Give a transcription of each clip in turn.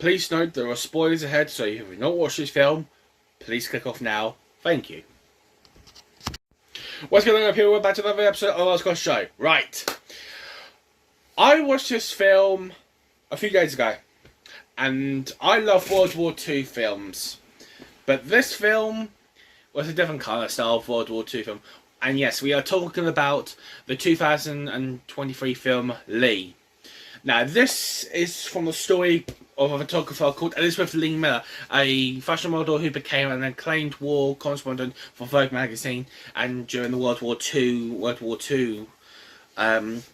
Please note there are spoilers ahead, so if you've not watched this film, please click off now. Thank you. What's going on up here? We're back to another episode of Last Gosh Show. Right. I watched this film a few days ago, and I love World War II films. But this film was a different kind of style of World War II film. And yes, we are talking about the 2023 film Lee. Now, this is from the story of a photographer called Elizabeth Lee Miller, a fashion model who became an acclaimed war correspondent for Vogue magazine, and during the World War II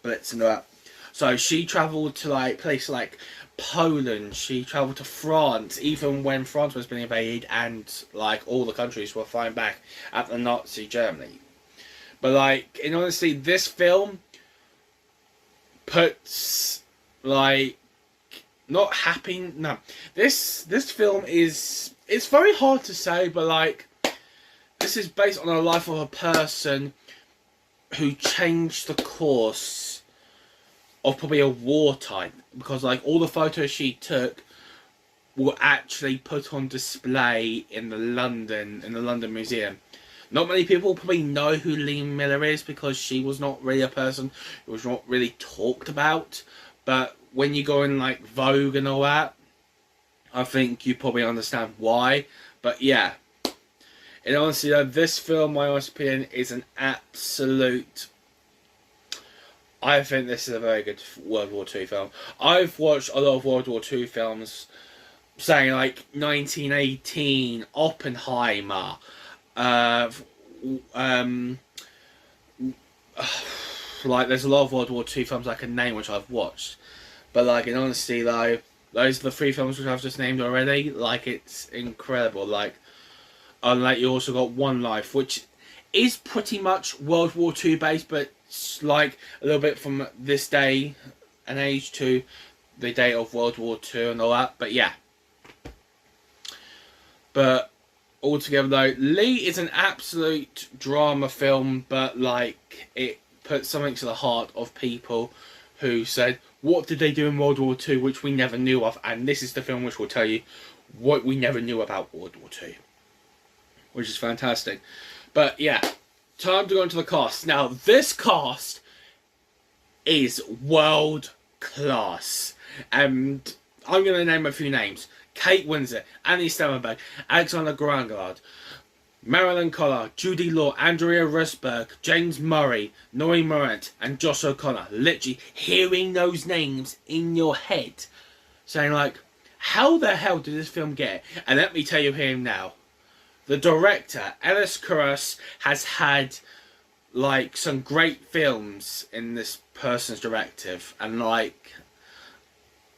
blitz and all that. So she travelled to places like Poland. She travelled to France, even when France was being invaded, and all the countries were fighting back at the Nazi Germany. But in honesty, this film puts not happy. No, this film is, it's very hard to say, but this is based on the life of a person who changed the course of probably a wartime, because all the photos she took were actually put on display in the London Museum. Not many people probably know who Lee Miller is, because she was not really a person who was not really talked about. But when you go in Vogue and all that, I think you probably understand why. But yeah, in honesty though, this film, my honest opinion, is an absolute... I think this is a very good World War II film. I've watched a lot of World War II films, saying 1918, Oppenheimer, there's a lot of World War II films I can name which I've watched. But in honesty though, those are the three films which I've just named already. It's incredible. You also got One Life, which is pretty much World War II based, but it's a little bit from this day and age to the date of World War II and all that. But yeah. But altogether though, Lee is an absolute drama film, but it puts something to the heart of people who said, what did they do in World War II which we never knew of? And this is the film which will tell you what we never knew about World War II, which is fantastic. But yeah, time to go into the cast. Now, this cast is world class, and I'm going to name a few names. Kate Winslet, Annie Stammenberg, Alexander Grangard, Marilyn Collard, Judy Law, Andrea Risberg, James Murray, Norrie Morant, and Josh O'Connor. Literally hearing those names in your head, saying how the hell did this film get it? And let me tell you here now, the director, Ellis Corus, has had some great films in this person's directive, and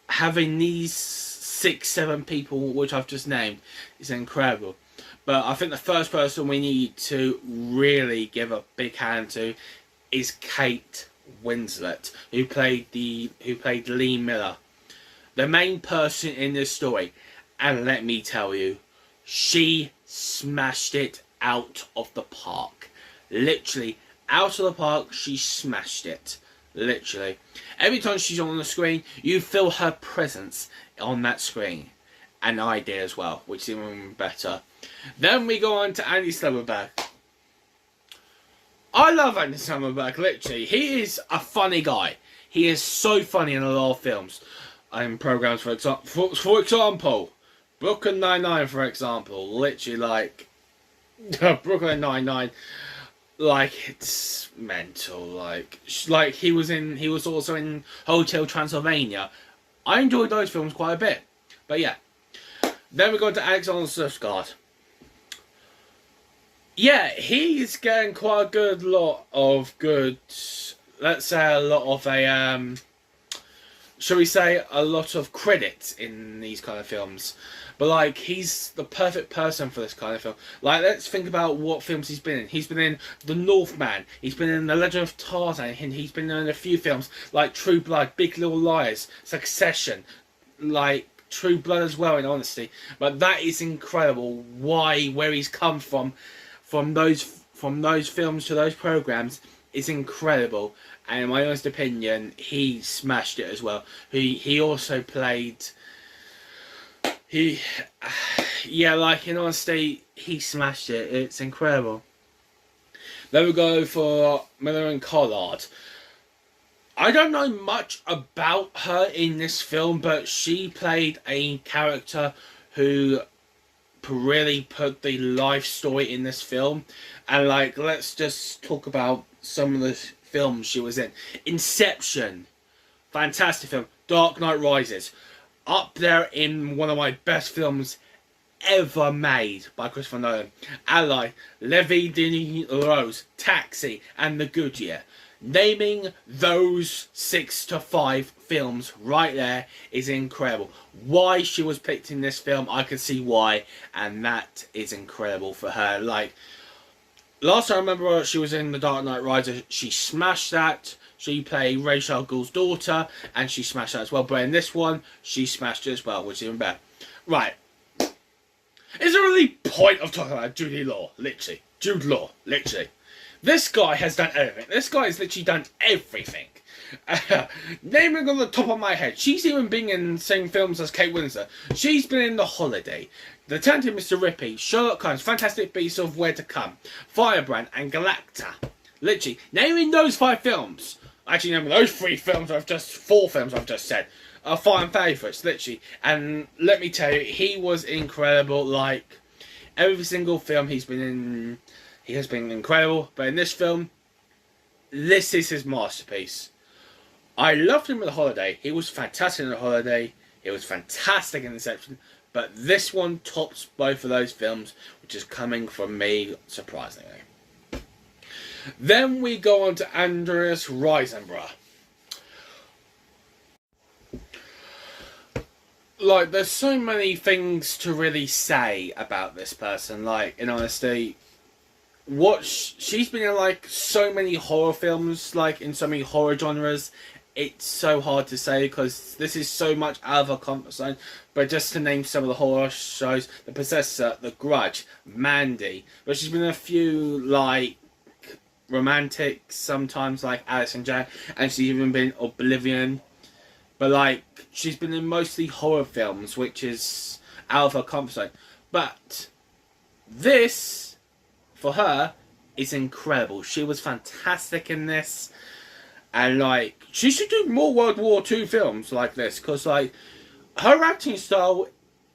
having these 6-7 people which I've just named is incredible. But I think the first person we need to really give a big hand to is Kate Winslet, who played Lee Miller, the main person in this story. And let me tell you, she smashed it out of the park. Literally out of the park, she smashed it. Literally, every time she's on the screen, you feel her presence on that screen, and I did as well, which is even better. Then we go on to Andy Samberg. I love Andy Samberg, literally. He is a funny guy. He is so funny in a lot of films and programs, for example, Brooklyn Nine-Nine, for example. Literally, Brooklyn Nine-Nine, it's mental. He was also in Hotel Transylvania. I enjoyed those films quite a bit. But yeah. Then we go to Alexander Skarsgård. Yeah, he's getting quite a good lot of good, let's say a lot of shall we say a lot of credit in these kind of films. But he's the perfect person for this kind of film. Let's think about what films he's been in. He's been in The Northman. He's been in The Legend of Tarzan. And he's been in a few films like True Blood, Big Little Lies, Succession, True Blood as well, in honesty. But that is incredible. Where he's come from those films to those programs is incredible. And in my honest opinion, he smashed it as well. He also played He, yeah, like in honesty, he smashed it. It's incredible. Then we go for Marion Cotillard. I don't know much about her in this film, but she played a character who really put the life story in this film. And like, let's just talk about some of the films she was in. Inception, fantastic film. Dark Knight Rises, up there in one of my best films ever made by Christopher Nolan. Ally, Levi de Rose, Taxi, and The Good Year. Naming those 6 to 5 films right there is incredible. Why she was picked in this film, I can see why, and that is incredible for her. Like, last time I remember she was in The Dark Knight Rises, she smashed that. She played Ra's al Ghul's daughter, and she smashed that as well. But in this one, she smashed it as well, which is even better. Right. Is there really point of talking about Jude Law? Literally. Jude Law. Literally. This guy has done everything. This guy has literally done everything. Naming on the top of my head. She's even been in the same films as Kate Winslet. She's been in The Holiday, The Talented Mr. Ripley, Sherlock Holmes, Fantastic Beasts of Where to Come, Firebrand, and Galacta. Literally. Naming those 5 films. Actually, naming those 4 films I've just said. Are fan favourites, literally. And let me tell you, he was incredible. Like, every single film he's been in, he has been incredible. But in this film, this is his masterpiece. I loved him in The Holiday. He was fantastic in The Holiday. He was fantastic in Inception. But this one tops both of those films, which is coming from me, surprisingly. Then we go on to Andreas Riseborough. Like, there's so many things to really say about this person. Like, in honesty, she's been in, like, so many horror films, like, in so many horror genres. It's so hard to say because this is so much out of her comfort zone. But just to name some of the horror shows: The Possessor, The Grudge, Mandy. But she's been in a few, like, romantic, sometimes, like Alice and Jack, and she's even been Oblivion. But like, she's been in mostly horror films, which is out of her comfort zone. But this, for her, is incredible. She was fantastic in this, and like, she should do more World War II films like this, because like, her acting style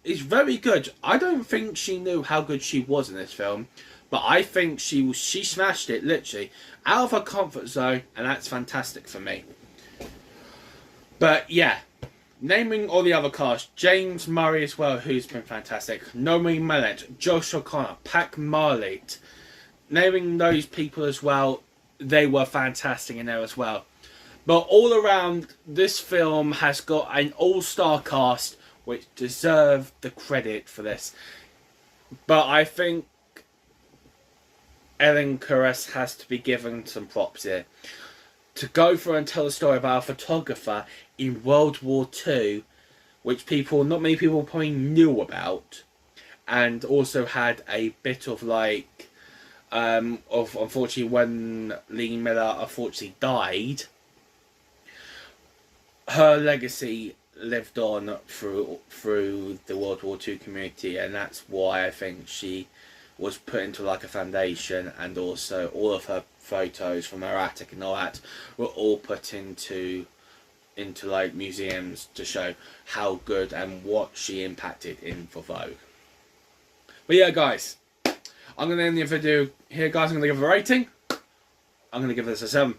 is very good. I don't think she knew how good she was in this film. But I think she smashed it, literally, out of her comfort zone, and that's fantastic for me. But yeah, naming all the other cast: James Murray as well, who's been fantastic, Nomi Mallet, Josh O'Connor, Pac Marlett. Naming those people as well, they were fantastic in there as well. But all around, this film has got an all-star cast which deserve the credit for this. But I think Ellen Kuras has to be given some props here. To go through and tell a story about a photographer in World War II, which not many people probably knew about, and also had a bit of like, of unfortunately when Lee Miller unfortunately died, her legacy lived on through the World War II community, and that's why I think she was put into like a foundation, and also all of her photos from her attic and all that were all put into like museums to show how good and what she impacted in for Vogue. But yeah, guys, I'm going to end the video here, guys. I'm going to give a rating. I'm going to give this a 7.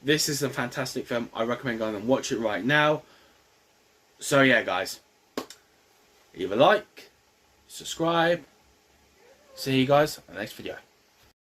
This is a fantastic film. I recommend going and watch it right now. So yeah, guys, leave a like, subscribe. See you guys in the next video.